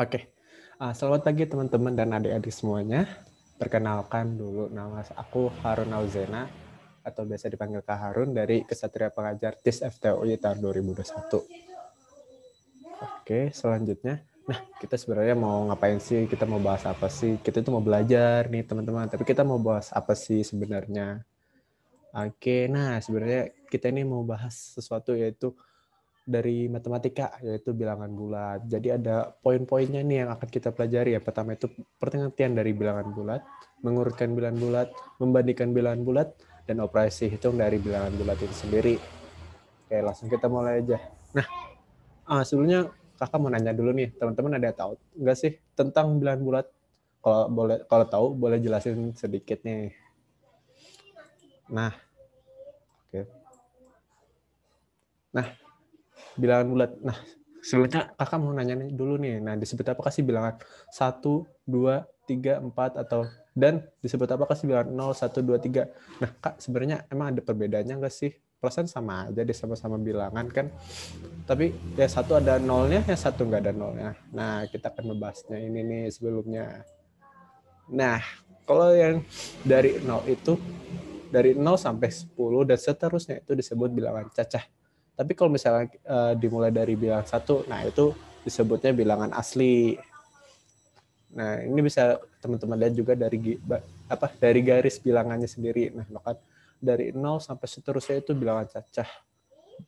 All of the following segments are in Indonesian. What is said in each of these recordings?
Oke, selamat pagi teman-teman dan adik-adik semuanya. Perkenalkan dulu, nama aku Harun Auzena atau biasa dipanggil Kak Harun dari Kesatria Pengajar TIS FTUI tahun 2021. Oke, selanjutnya. Nah, kita sebenarnya mau ngapain sih? Kita mau bahas apa sih? Kita tuh mau belajar nih teman-teman, tapi kita mau bahas apa sih sebenarnya? Oke, nah sebenarnya kita ini mau bahas sesuatu yaitu dari matematika, yaitu bilangan bulat. Jadi ada poin-poinnya nih yang akan kita pelajari. Yang pertama itu pengertian dari bilangan bulat, mengurutkan bilangan bulat, membandingkan bilangan bulat, dan operasi hitung dari bilangan bulat itu sendiri. Oke, langsung kita mulai aja. Nah, sebelumnya kakak mau nanya dulu nih, teman-teman ada tahu nggak sih tentang bilangan bulat? Kalau tahu boleh jelasin sedikit nih. Nah, oke. Nah, bilangan bulat. Nah, sebelumnya kakak mau nanya nih dulu nih. Nah, disebut apa sih bilangan 1, 2, 3, 4 atau dan disebut apa sih bilangan 0, 1, 2, 3. Nah, Kak, sebenarnya emang ada perbedaannya nggak sih? Perasaan sama aja deh, sama-sama bilangan kan. Tapi ya satu ada nolnya, yang satu nggak ada nolnya. Nah, kita akan membahasnya ini nih sebelumnya. Nah, kalau yang dari 0 itu, dari 0 sampai 10 dan seterusnya itu disebut bilangan cacah. Tapi kalau misalnya dimulai dari bilangan 1, nah itu disebutnya bilangan asli. Nah, ini bisa teman-teman lihat juga dari garis bilangannya sendiri. Nah, bahkan dari 0 sampai seterusnya itu bilangan cacah.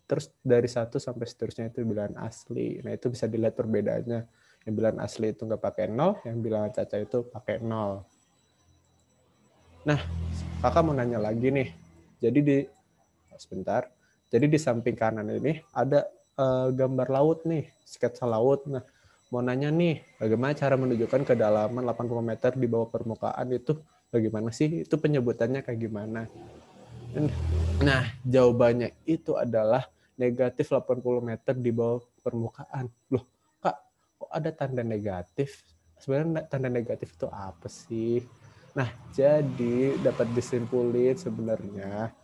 Terus dari 1 sampai seterusnya itu bilangan asli. Nah, itu bisa dilihat perbedaannya. Yang bilangan asli itu nggak pakai 0, yang bilangan cacah itu pakai 0. Nah, kakak mau nanya lagi nih. Sebentar. Jadi di samping kanan ini ada gambar laut nih, sketsa laut. Nah, mau nanya nih, bagaimana cara menunjukkan kedalaman 80 meter di bawah permukaan itu bagaimana sih? Itu penyebutannya kayak gimana? Nah, jawabannya itu adalah negatif 80 meter di bawah permukaan. Loh, Kak, kok ada tanda negatif? Sebenarnya tanda negatif itu apa sih? Nah, jadi dapat disimpulin sebenarnya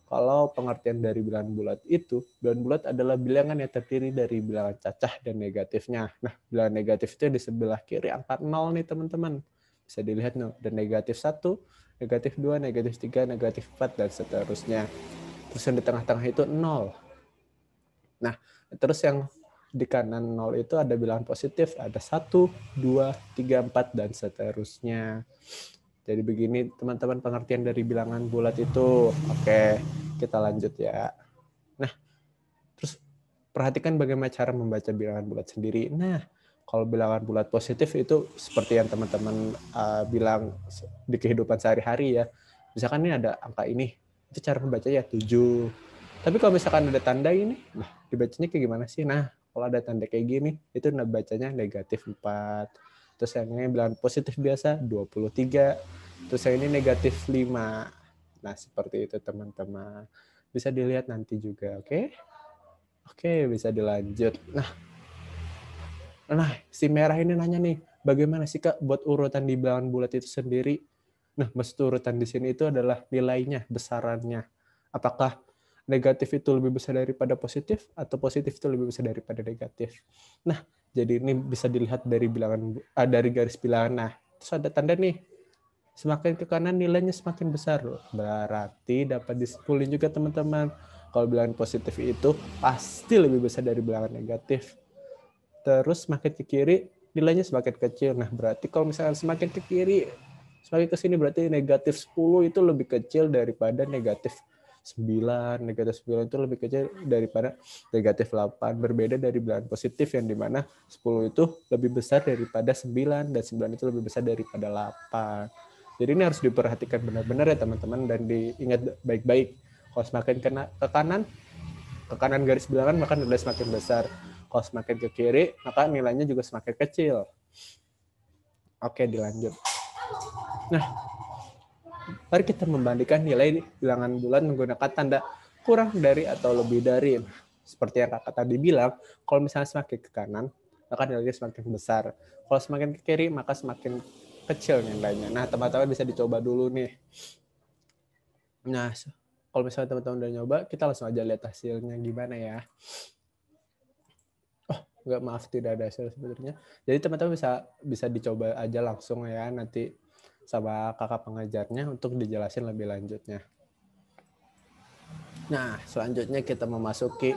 kalau pengertian dari bilangan bulat itu, bilangan bulat adalah bilangan yang terdiri dari bilangan cacah dan negatifnya. Nah, bilangan negatif itu di sebelah kiri angka 0 nih teman-teman. Bisa dilihat nih, ada negatif 1, negatif 2, negatif 3, negatif 4, dan seterusnya. Terus yang di tengah-tengah itu 0. Nah, terus yang di kanan 0 itu ada bilangan positif, ada 1, 2, 3, 4, dan seterusnya. Jadi begini teman-teman pengertian dari bilangan bulat itu. Oke, kita lanjut ya. Nah, terus perhatikan bagaimana cara membaca bilangan bulat sendiri. Nah, kalau bilangan bulat positif itu seperti yang teman-teman bilang di kehidupan sehari-hari ya. Misalkan ini ada angka ini, itu cara membacanya 7. Tapi kalau misalkan ada tanda ini, nah dibacanya kayak gimana sih? Nah, kalau ada tanda kayak gini, itu bacanya negatif 4. Terus yang ini bilangan positif biasa 23. Terus yang ini negatif 5. Nah, seperti itu teman-teman. Bisa dilihat nanti juga, oke? Oke, bisa dilanjut. Nah, si merah ini nanya nih, bagaimana sih Kak buat urutan di bilangan bulat itu sendiri? Nah, maksud urutan di sini itu adalah nilainya, besarannya. Apakah negatif itu lebih besar daripada positif atau positif itu lebih besar daripada negatif? Nah, jadi ini bisa dilihat dari dari garis bilangan. Nah, terus ada tanda nih, semakin ke kanan nilainya semakin besar. Berarti dapat disimpulin juga teman-teman, kalau bilangan positif itu pasti lebih besar dari bilangan negatif. Terus semakin ke kiri nilainya semakin kecil. Nah, berarti kalau misalnya semakin ke kiri, semakin ke sini berarti negatif 10 itu lebih kecil daripada negatif 9. Negatif 9 itu lebih kecil daripada negatif 8. Berbeda dari bilangan positif yang dimana 10 itu lebih besar daripada 9 dan 9 itu lebih besar daripada 8. Jadi ini harus diperhatikan benar-benar ya teman-teman dan diingat baik-baik. Kalau semakin ke kanan garis bilangan maka nilai semakin besar. Kalau semakin ke kiri, maka nilainya juga semakin kecil. Oke, dilanjut. Nah, mari kita membandingkan nilai bilangan bulat menggunakan tanda kurang dari atau lebih dari. Seperti yang kakak tadi bilang, kalau misalnya semakin ke kanan, maka nilainya semakin besar. Kalau semakin ke kiri, maka semakin kecil nilainya. Nah, teman-teman bisa dicoba dulu nih. Nah, kalau misalnya teman-teman udah nyoba, kita langsung aja lihat hasilnya gimana ya. Enggak, maaf, tidak ada hasil sebenarnya. Jadi teman-teman bisa dicoba aja langsung ya nanti sama kakak pengajarnya untuk dijelasin lebih lanjutnya. Nah, selanjutnya kita memasuki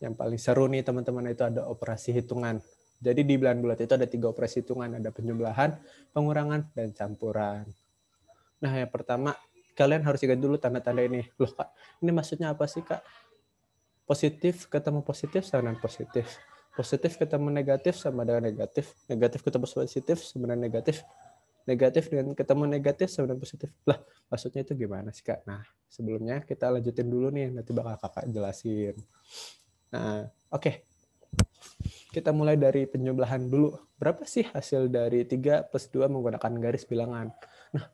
yang paling seru nih teman-teman, itu ada operasi hitungan. Jadi di bilangan bulat itu ada 3 operasi hitungan, ada penjumlahan, pengurangan, dan campuran. Nah, yang pertama, kalian harus ingat dulu tanda-tanda ini. Loh Kak, ini maksudnya apa sih Kak? Positif ketemu positif sama dengan positif. Positif ketemu negatif sama dengan negatif. Negatif ketemu positif sama dengan negatif. Negatif dengan ketemu negatif sama dengan positif. Lah, maksudnya itu gimana sih Kak? Nah, sebelumnya kita lanjutin dulu nih, nanti bakal Kakak jelasin. Nah, oke. Kita mulai dari penjumlahan dulu. Berapa sih hasil dari 3 plus 2 menggunakan garis bilangan? Nah,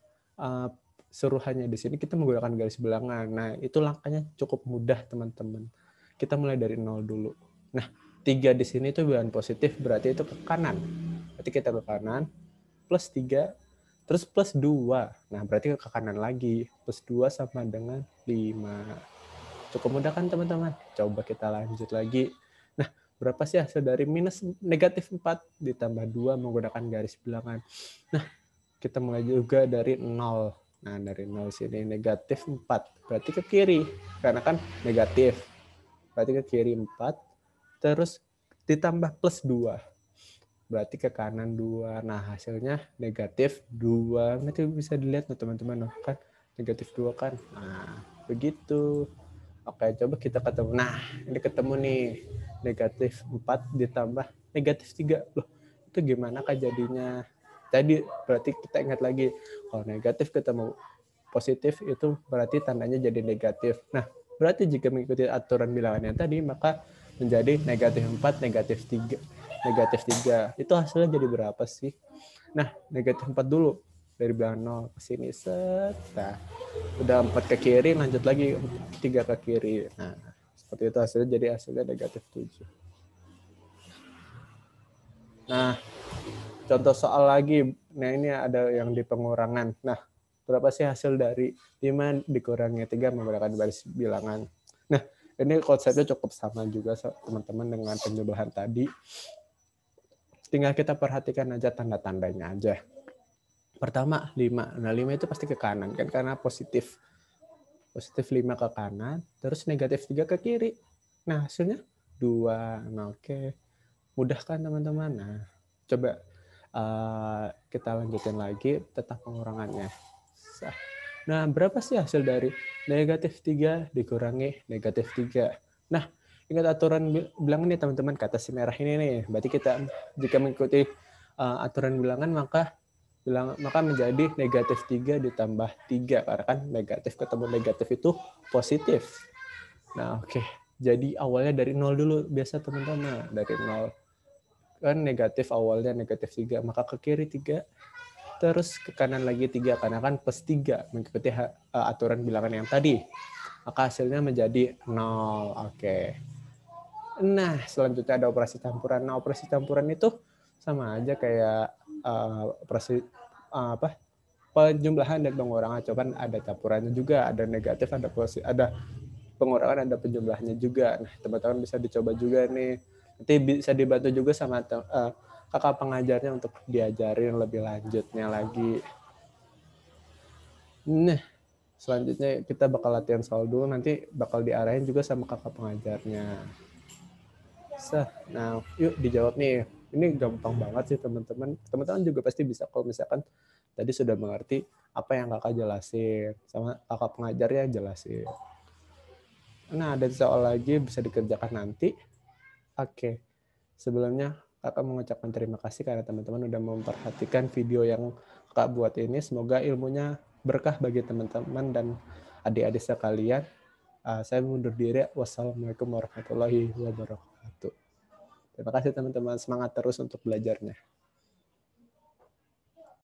suruhannya di sini kita menggunakan garis bilangan. Nah, itu langkahnya cukup mudah, teman-teman. Kita mulai dari 0 dulu. Nah, 3 di sini itu bilangan positif, berarti itu ke kanan. Berarti kita ke kanan, plus 3, terus plus 2. Nah, berarti ke kanan lagi. Plus 2 sama dengan 5. Cukup mudah kan, teman-teman? Coba kita lanjut lagi. Nah, berapa sih hasil dari minus negatif 4 ditambah 2 menggunakan garis bilangan? Nah, kita mulai juga dari 0. Nah, dari 0 sini negatif 4. Berarti ke kiri. Karena kan negatif. Berarti ke kiri 4. Terus ditambah plus 2. Berarti ke kanan 2. Nah, hasilnya negatif 2. Nanti bisa dilihat teman-teman. Kan negatif 2 kan. Nah, begitu. Oke, coba kita ketemu. Nah, ini ketemu nih. Negatif 4 ditambah negatif 3. Loh, itu gimana Kak jadinya? Tadi berarti kita ingat lagi. Kalau negatif ketemu positif itu berarti tandanya jadi negatif. Nah, berarti jika mengikuti aturan bilangan yang tadi, maka menjadi negatif 4, negatif 3. Negatif 3. Itu hasilnya jadi berapa sih? Nah, negatif 4 dulu. Dari bilangan 0 ke sini. Set. Nah, udah 4 ke kiri, lanjut lagi 3 ke kiri. Nah, seperti itu hasilnya, jadi hasilnya negatif 7. Nah, contoh soal lagi. Nah, ini ada yang di pengurangan. Nah, berapa sih hasil dari 5 dikurangi 3 menggunakan baris bilangan? Nah, ini konsepnya cukup sama juga teman-teman dengan penjumlahan tadi. Tinggal kita perhatikan aja tanda-tandanya aja. Pertama, 5. Nah, 5 itu pasti ke kanan kan karena positif. Positif 5 ke kanan, terus negatif 3 ke kiri. Nah, hasilnya 2. Nah, oke. Mudah kan teman-teman? Nah, coba kita lanjutin lagi tentang pengurangannya. Nah, berapa sih hasil dari negatif 3 dikurangi negatif 3? Nah, ingat aturan bilangan nih teman-teman, kata si merah ini nih. Berarti kita jika mengikuti aturan bilangan maka menjadi negatif 3 ditambah 3. Karena kan negatif ketemu negatif itu positif. Nah, oke. Jadi awalnya dari 0 dulu biasa teman-teman. Dari 0. Kan negatif awalnya negatif 3. Maka ke kiri 3. Terus ke kanan lagi 3. Karena kan plus 3. Mengikuti aturan bilangan yang tadi. Maka hasilnya menjadi 0. Oke. Nah, selanjutnya ada operasi campuran. Nah, operasi campuran itu sama aja kayak operasi penjumlahan dan pengurangan. Coba ada campurannya juga, ada negatif, ada pengurangan, ada penjumlahnya juga. Nah, teman-teman bisa dicoba juga nih. Nanti bisa dibantu juga sama kakak pengajarnya untuk diajarin lebih lanjutnya lagi. Nah, selanjutnya kita bakal latihan soal dulu, nanti bakal diarahin juga sama kakak pengajarnya. Nah, yuk dijawab nih. Ini gampang banget sih teman-teman. Teman-teman juga pasti bisa kalau misalkan tadi sudah mengerti apa yang kakak jelasin, sama kakak pengajarnya jelasin. Nah, ada soal lagi bisa dikerjakan nanti. Oke. Sebelumnya kakak mengucapkan terima kasih karena teman-teman udah memperhatikan video yang kakak buat ini. Semoga ilmunya berkah bagi teman-teman dan adik-adik sekalian. Saya mundur diri. Wassalamualaikum warahmatullahi wabarakatuh. Terima kasih teman-teman. Semangat terus untuk belajarnya.